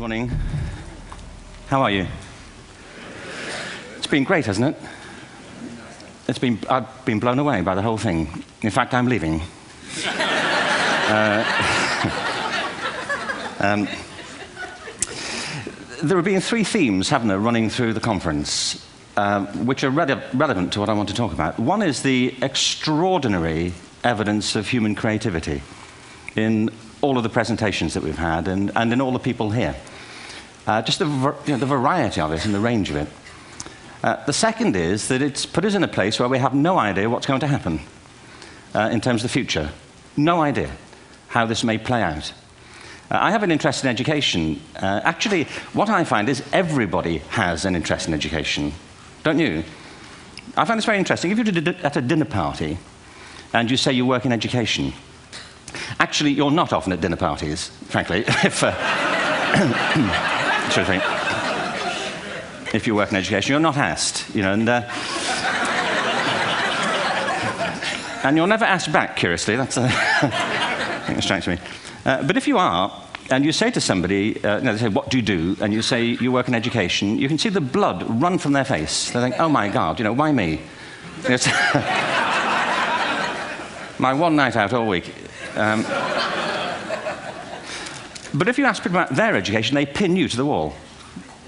morning. How are you? It's been great, hasn't it? I've been blown away by the whole thing. In fact, I'm leaving. There have been three themes, haven't there, running through the conference, which are relevant to what I want to talk about. One is the extraordinary evidence of human creativity in all of the presentations that we've had and in all the people here. Just the variety of it and the range of it. The second is that it's put us in a place where we have no idea what's going to happen in terms of the future. No idea how this may play out. I have an interest in education. Actually, what I find is everybody has an interest in education. Don't you? I find this very interesting. If you're at a dinner party and you say you work in education, actually, you're not often at dinner parties, frankly, if you work in education. You're not asked, you know, and you're never asked back, curiously. That's I think that strikes me. But if you are, and you say to somebody, they say, what do you do? And you say, you work in education, you can see the blood run from their face. They think, oh my God, you know, why me? It's my one night out all week. But if you ask people about their education, they pin you to the wall.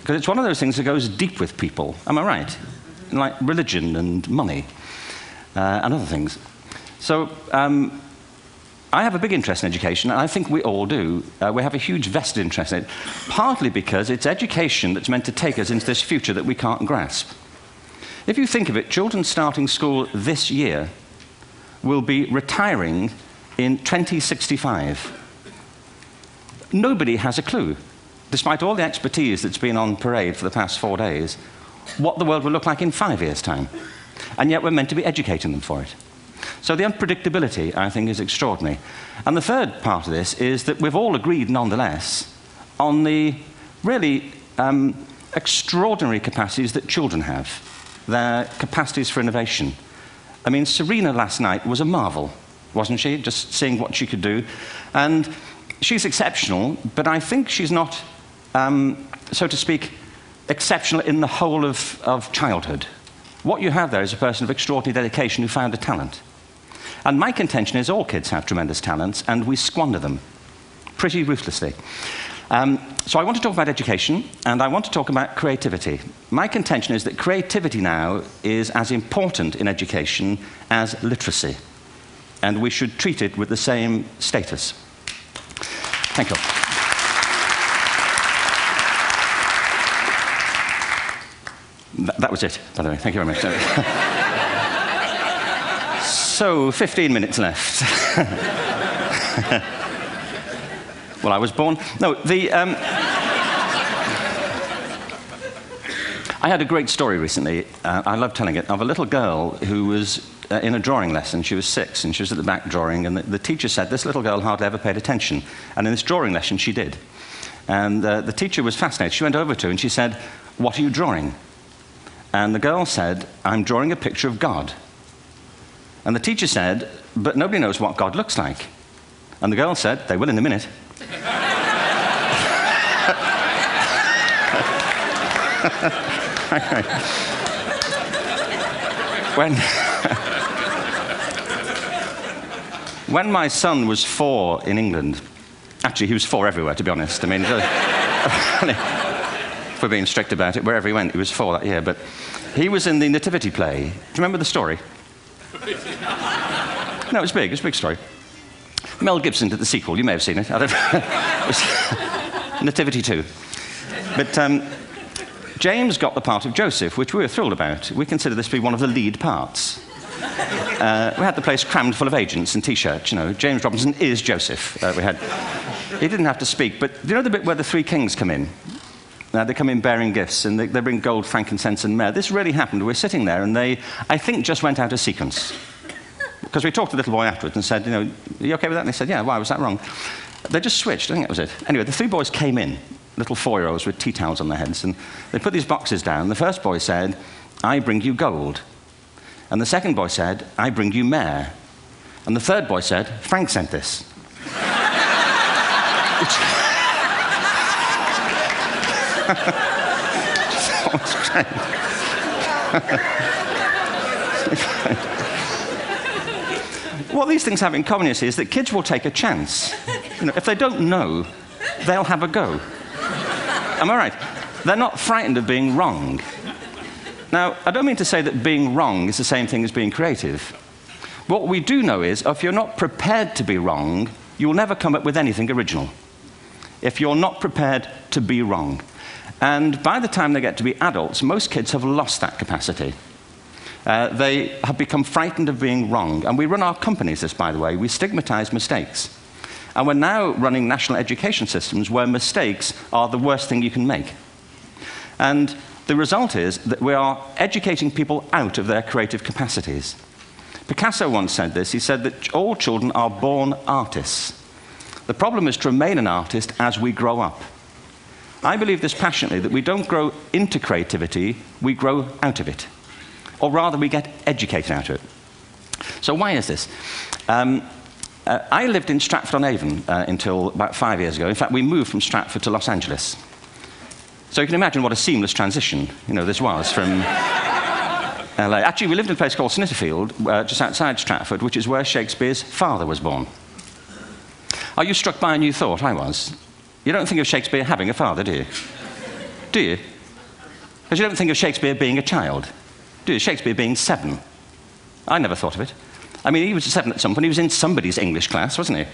Because it's one of those things that goes deep with people. Am I right? Like religion and money and other things. So I have a big interest in education, and I think we all do. We have a huge vested interest in it, partly because it's education that's meant to take us into this future that we can't grasp. If you think of it, children starting school this year will be retiring in 2065. Nobody has a clue, despite all the expertise that's been on parade for the past 4 days, what the world will look like in 5 years' time. And yet we're meant to be educating them for it. So the unpredictability, I think, is extraordinary. And the third part of this is that we've all agreed, nonetheless, on the really extraordinary capacities that children have, their capacities for innovation. I mean, Serena last night was a marvel, wasn't she? Just seeing what she could do. And she's exceptional, but I think she's not, so to speak, exceptional in the whole of childhood. What you have there is a person of extraordinary dedication who found a talent. And my contention is all kids have tremendous talents, and we squander them pretty ruthlessly. So I want to talk about education, and I want to talk about creativity. My contention is that creativity now is as important in education as literacy, and we should treat it with the same status. Thank you. That was it, by the way. Thank you very much. So, 15 minutes left. Well, I was born... No, I had a great story recently, I love telling it, of a little girl who was in a drawing lesson. She was 6, and she was at the back drawing, and the teacher said this little girl hardly ever paid attention. And in this drawing lesson, she did. And the teacher was fascinated. She went over to her and she said, "What are you drawing?" And the girl said, "I'm drawing a picture of God." And the teacher said, "But nobody knows what God looks like." And the girl said, "They will in a minute." When my son was 4 in England, actually he was 4 everywhere, to be honest. I mean, if we're being strict about it, wherever he went, he was 4 that year. But he was in the Nativity play. Do you remember the story? No, it was big. It was a big story. Mel Gibson did the sequel. You may have seen it. I don't know. It was Nativity 2. But James got the part of Joseph, which we were thrilled about. We consider this to be one of the lead parts. We had the place crammed full of agents and T-shirts, you know. James Robinson is Joseph. He didn't have to speak, but do you know the bit where the 3 kings come in? They come in bearing gifts, and they bring gold, frankincense, and myrrh. This really happened. We're sitting there, and they, I think, just went out of sequence. Because we talked to the little boy afterwards and said, you know, are you okay with that? And they said, yeah, why was that wrong? They just switched. I think that was it. Anyway, the 3 boys came in, little 4-year-olds with tea towels on their heads, and they put these boxes down. The first boy said, "I bring you gold." And the second boy said, "I bring you myrrh." And the third boy said, "Frank sent this." What these things have in common, you see, is that kids will take a chance. If they don't know, they'll have a go. Am I right? They're not frightened of being wrong. Now, I don't mean to say that being wrong is the same thing as being creative. What we do know is, if you're not prepared to be wrong, you'll never come up with anything original. If you're not prepared to be wrong. And by the time they get to be adults, most kids have lost that capacity. They have become frightened of being wrong. And we run our companies this, by the way. We stigmatize mistakes. And we're now running national education systems where mistakes are the worst thing you can make. And the result is that we are educating people out of their creative capacities. Picasso once said this. He said that all children are born artists. The problem is to remain an artist as we grow up. I believe this passionately, that we don't grow into creativity, we grow out of it. Or rather, we get educated out of it. So why is this? I lived in Stratford-on-Avon until about 5 years ago. In fact, we moved from Stratford to Los Angeles. So you can imagine what a seamless transition this was from LA. Actually, we lived in a place called Snitterfield, just outside Stratford, which is where Shakespeare's father was born. Are you struck by a new thought? I was. You don't think of Shakespeare having a father, do you? Do you? Because you don't think of Shakespeare being a child. Do you? Shakespeare being 7. I never thought of it. I mean, he was 7 at some point. He was in somebody's English class, wasn't he? Do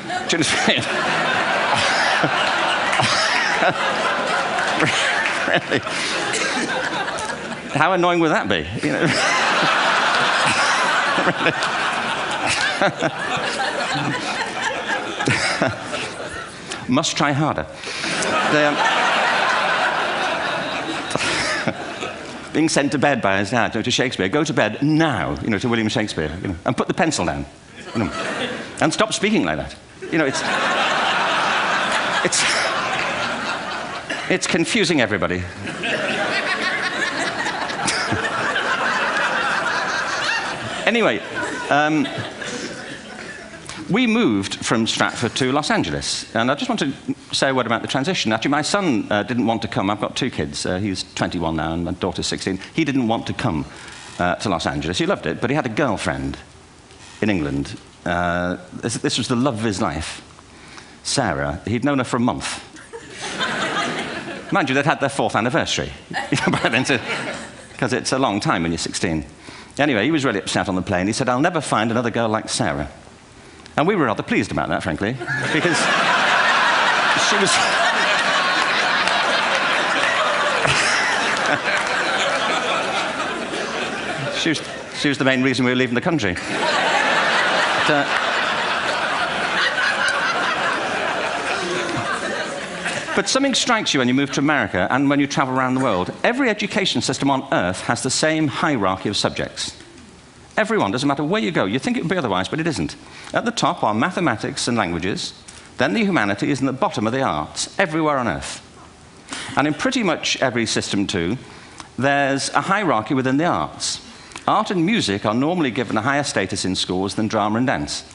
you understand? Really? How annoying would that be? Must try harder. Being sent to bed by his dad to Shakespeare. Go to bed now, to William Shakespeare, and put the pencil down, and stop speaking like that. It's confusing everybody. Anyway, we moved from Stratford to Los Angeles, and I just want to say a word about the transition. Actually, my son didn't want to come. I've got 2 kids. He's 21 now, and my daughter's 16. He didn't want to come to Los Angeles. He loved it, but he had a girlfriend in England. This was the love of his life, Sarah. He'd known her for a month. Mind you, they'd had their 4th anniversary by then, because it's a long time when you're 16. Anyway, he was really upset on the plane. He said, "I'll never find another girl like Sarah." And we were rather pleased about that, frankly, because she was the main reason we were leaving the country. But something strikes you when you move to America and when you travel around the world. Every education system on Earth has the same hierarchy of subjects. Everyone, doesn't matter where you go. You think it would be otherwise, but it isn't. At the top are mathematics and languages, then the humanities, and at the bottom are the arts, everywhere on Earth. And in pretty much every system, too, there's a hierarchy within the arts. Art and music are normally given a higher status in schools than drama and dance.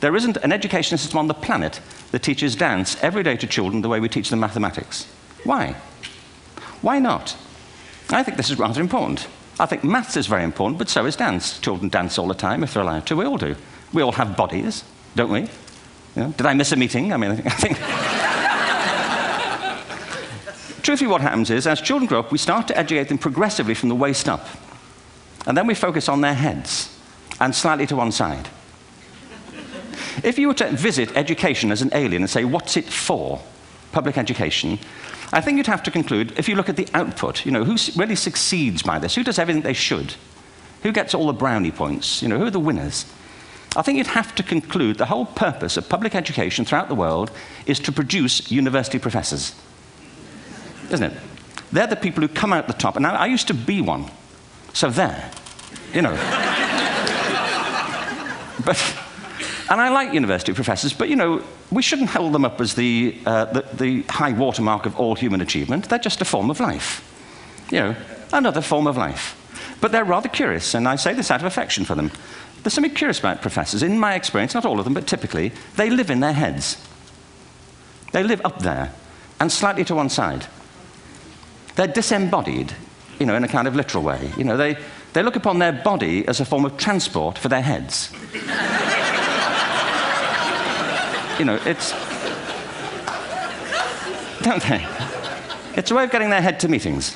There isn't an education system on the planet that teaches dance every day to children the way we teach them mathematics. Why? Why not? I think this is rather important. I think maths is very important, but so is dance. Children dance all the time if they're allowed to. We all do. We all have bodies, don't we? Did I miss a meeting? I think... Truthfully, what happens is, as children grow up, we start to educate them progressively from the waist up. And then we focus on their heads, and slightly to one side. If you were to visit education as an alien and say, what's it for, public education, I think you'd have to conclude, if you look at the output, who really succeeds by this? Who does everything they should? Who gets all the brownie points? Who are the winners? I think you'd have to conclude the whole purpose of public education throughout the world is to produce university professors. Isn't it? They're the people who come out the top. And I used to be one. So there. And I like university professors, but, we shouldn't hold them up as the high watermark of all human achievement. They're just a form of life. Another form of life. But they're rather curious, and I say this out of affection for them. There's something curious about professors. In my experience, not all of them, but typically, they live in their heads. They live up there, and slightly to one side. They're disembodied, in a kind of literal way. They look upon their body as a form of transport for their heads. It's... Don't they? It's a way of getting their head to meetings.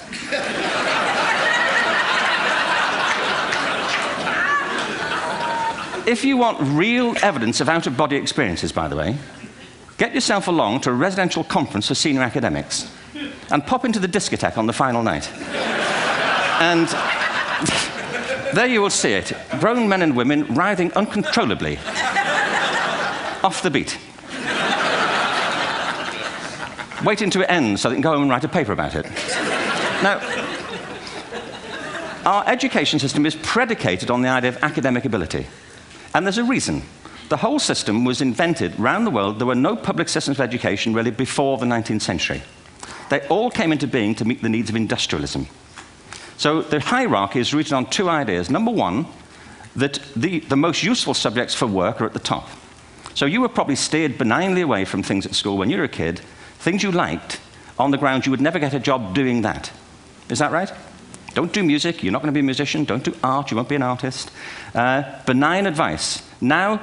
If you want real evidence of out-of-body experiences, by the way, get yourself along to a residential conference for senior academics and pop into the discotheque on the final night. And there you will see it. Grown men and women writhing uncontrollably off the beat. Waiting to it ends so they can go home and write a paper about it. Now, our education system is predicated on the idea of academic ability. And there's a reason. The whole system was invented around the world. There were no public systems of education really before the 19th century. They all came into being to meet the needs of industrialism. So the hierarchy is rooted on two ideas. Number one, that the most useful subjects for work are at the top. So you were probably steered benignly away from things at school when you were a kid, things you liked, on the grounds you would never get a job doing that. Is that right? Don't do music, you're not going to be a musician. Don't do art, you won't be an artist. Benign advice, now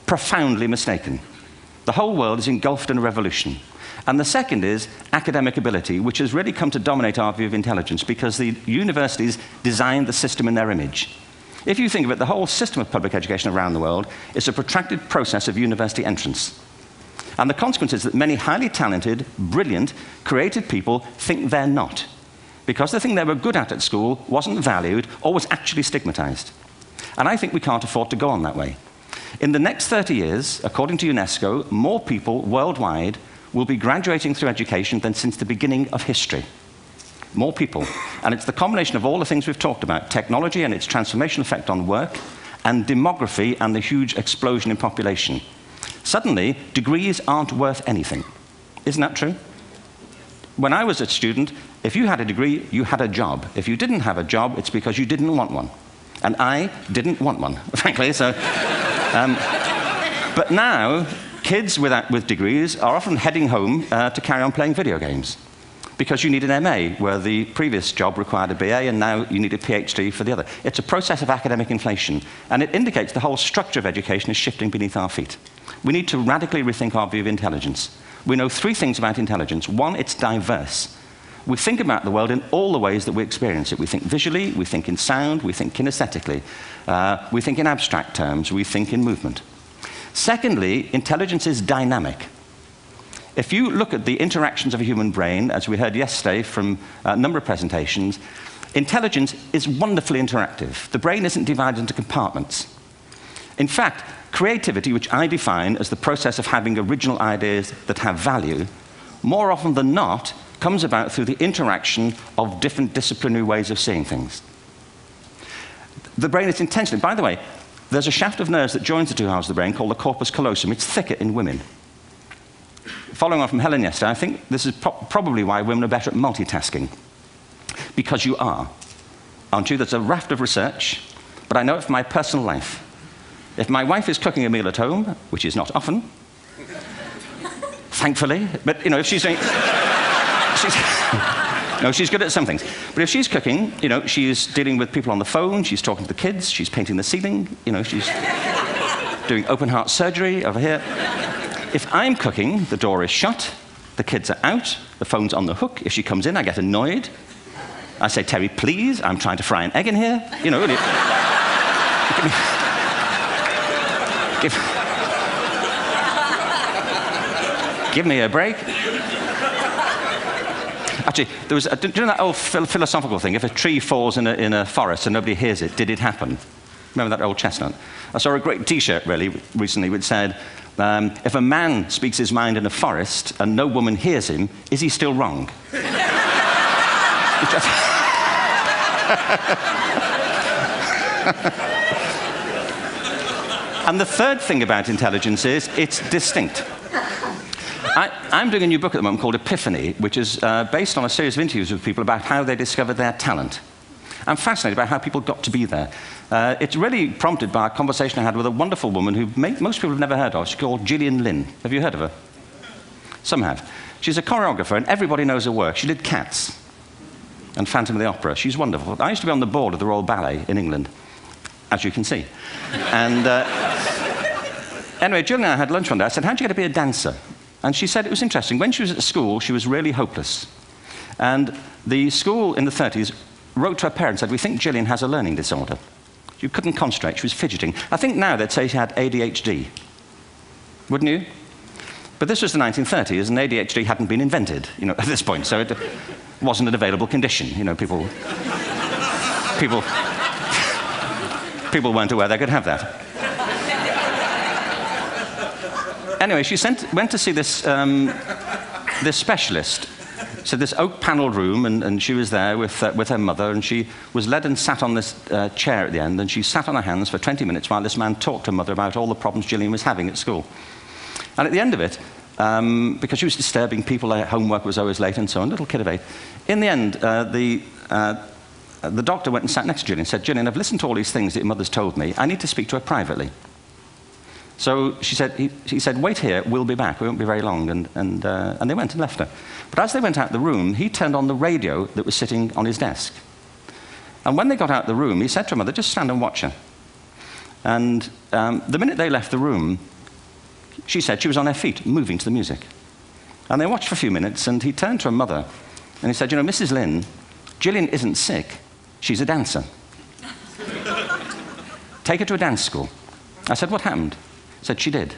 profoundly mistaken. The whole world is engulfed in a revolution. And the second is academic ability, which has really come to dominate our view of intelligence because the universities designed the system in their image. If you think of it, the whole system of public education around the world is a protracted process of university entrance. And the consequence is that many highly talented, brilliant, creative people think they're not, because the thing they were good at school wasn't valued or was actually stigmatized. And I think we can't afford to go on that way. In the next 30 years, according to UNESCO, more people worldwide will be graduating through education than since the beginning of history. More people. And it's the combination of all the things we've talked about, technology and its transformational effect on work, and demography and the huge explosion in population. Suddenly, degrees aren't worth anything. Isn't that true? When I was a student, if you had a degree, you had a job. If you didn't have a job, it's because you didn't want one. And I didn't want one, frankly. So, but now, kids with degrees are often heading home to carry on playing video games. Because you need an MA, where the previous job required a BA, and now you need a PhD for the other. It's a process of academic inflation, and it indicates the whole structure of education is shifting beneath our feet. We need to radically rethink our view of intelligence. We know three things about intelligence. One, it's diverse. We think about the world in all the ways that we experience it. We think visually, we think in sound, we think kinesthetically, we think in abstract terms, we think in movement. Secondly, intelligence is dynamic. If you look at the interactions of a human brain, as we heard yesterday from a number of presentations, intelligence is wonderfully interactive. The brain isn't divided into compartments. In fact, creativity, which I define as the process of having original ideas that have value, more often than not, comes about through the interaction of different disciplinary ways of seeing things. The brain is intentionally, by the way, there's a shaft of nerves that joins the two halves of the brain called the corpus callosum. It's thicker in women. Following on from Helen yesterday, I think this is probably why women are better at multitasking. Because you are. Aren't you? There's a raft of research, but I know it from my personal life. If my wife is cooking a meal at home, which is not often, thankfully, but if she's doing... No, she's good at some things. But if she's cooking, she's dealing with people on the phone, she's talking to the kids, she's painting the ceiling, she's doing open heart surgery over here. If I'm cooking, the door is shut, the kids are out, the phone's on the hook. If she comes in, I get annoyed. I say, Terry, please, I'm trying to fry an egg in here. Really. Give me a break. Actually, do you know that old philosophical thing? If a tree falls in a forest and nobody hears it, did it happen? Remember that old chestnut? I saw a great T-shirt recently which said, if a man speaks his mind in a forest and no woman hears him, is he still wrong? And the third thing about intelligence is it's distinct. I'm doing a new book at the moment called Epiphany, which is based on a series of interviews with people about how they discovered their talent. I'm fascinated by how people got to be there. It's really prompted by a conversation I had with a wonderful woman who most people have never heard of. She's called Gillian Lynn. Have you heard of her? Some have. She's a choreographer, and everybody knows her work. She did Cats. and Phantom of the Opera. She's wonderful. I used to be on the board of the Royal Ballet in England, as you can see. And anyway, Jill and I had lunch one day. I said, how'd you get to be a dancer? And she said it was interesting. When she was at school, she was really hopeless. And the school in the 30s wrote to her parents and said, we think Gillian has a learning disorder. She couldn't concentrate, she was fidgeting. I think now they'd say she had ADHD. Wouldn't you? But this was the 1930s, and ADHD hadn't been invented, at this point, so it wasn't an available condition. people weren't aware they could have that. Anyway, she went to see this specialist. So this oak-panelled room, and she was there with her mother, and she was led and sat on this chair at the end, and she sat on her hands for 20 minutes while this man talked to her mother about all the problems Gillian was having at school. And at the end of it, because she was disturbing people, her homework was always late and so on, little kid of 8, in the end, the doctor went and sat next to Gillian and said, Gillian, I've listened to all these things that your mother's told me. I need to speak to her privately. So he said, wait here, we'll be back. We won't be very long. And they went and left her. But as they went out the room, he turned on the radio that was sitting on his desk. And when they got out the room, he said to her mother, just stand and watch her. And the minute they left the room, she said she was on her feet, moving to the music. And they watched for a few minutes, and he turned to her mother, and he said, Mrs. Lynn, Gillian isn't sick. She's a dancer. Take her to a dance school. I said, what happened? He said, she did.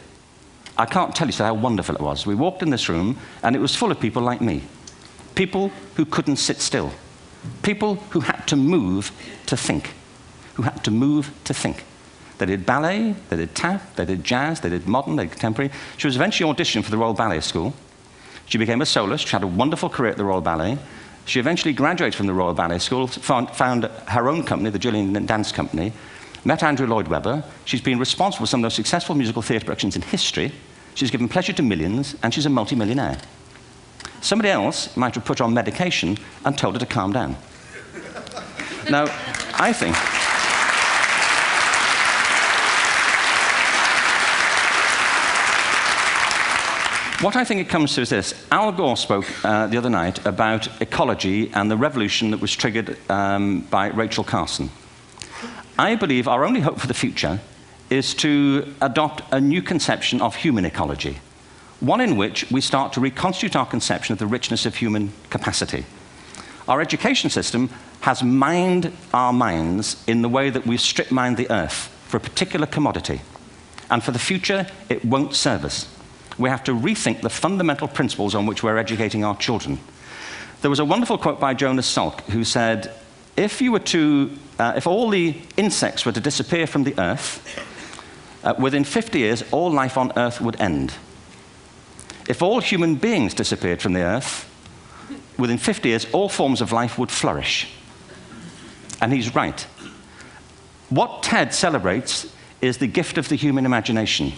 I can't tell you how wonderful it was. We walked in this room, and it was full of people like me. People who couldn't sit still. People who had to move to think. Who had to move to think. They did ballet, they did tap, they did jazz, they did modern, they did contemporary. She was eventually auditioned for the Royal Ballet School. She became a soloist. She had a wonderful career at the Royal Ballet. She eventually graduated from the Royal Ballet School, found her own company, the Gillian Dance Company, met Andrew Lloyd Webber. She's been responsible for some of the most successful musical theatre productions in history. She's given pleasure to millions, and she's a multi-millionaire. Somebody else might have put her on medication and told her to calm down. Now, I think... What I think it comes to is this. Al Gore spoke the other night about ecology and the revolution that was triggered by Rachel Carson. I believe our only hope for the future is to adopt a new conception of human ecology, one in which we start to reconstitute our conception of the richness of human capacity. Our education system has mined our minds in the way that we've strip-mined the earth for a particular commodity, and for the future, it won't serve us. We have to rethink the fundamental principles on which we're educating our children. There was a wonderful quote by Jonas Salk, who said, if all the insects were to disappear from the earth, within 50 years, all life on earth would end. If all human beings disappeared from the earth, within 50 years, all forms of life would flourish. And he's right. What TED celebrates is the gift of the human imagination.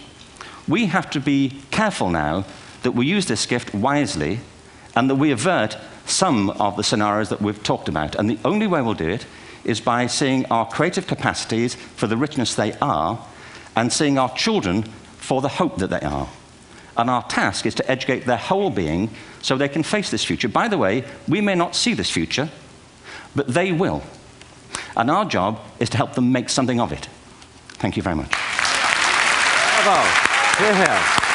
We have to be careful now that we use this gift wisely and that we avert some of the scenarios that we've talked about. And the only way we'll do it is by seeing our creative capacities for the richness they are and seeing our children for the hope that they are. And our task is to educate their whole being so they can face this future. By the way, we may not see this future, but they will. And our job is to help them make something of it. Thank you very much. Bravo. Here, here.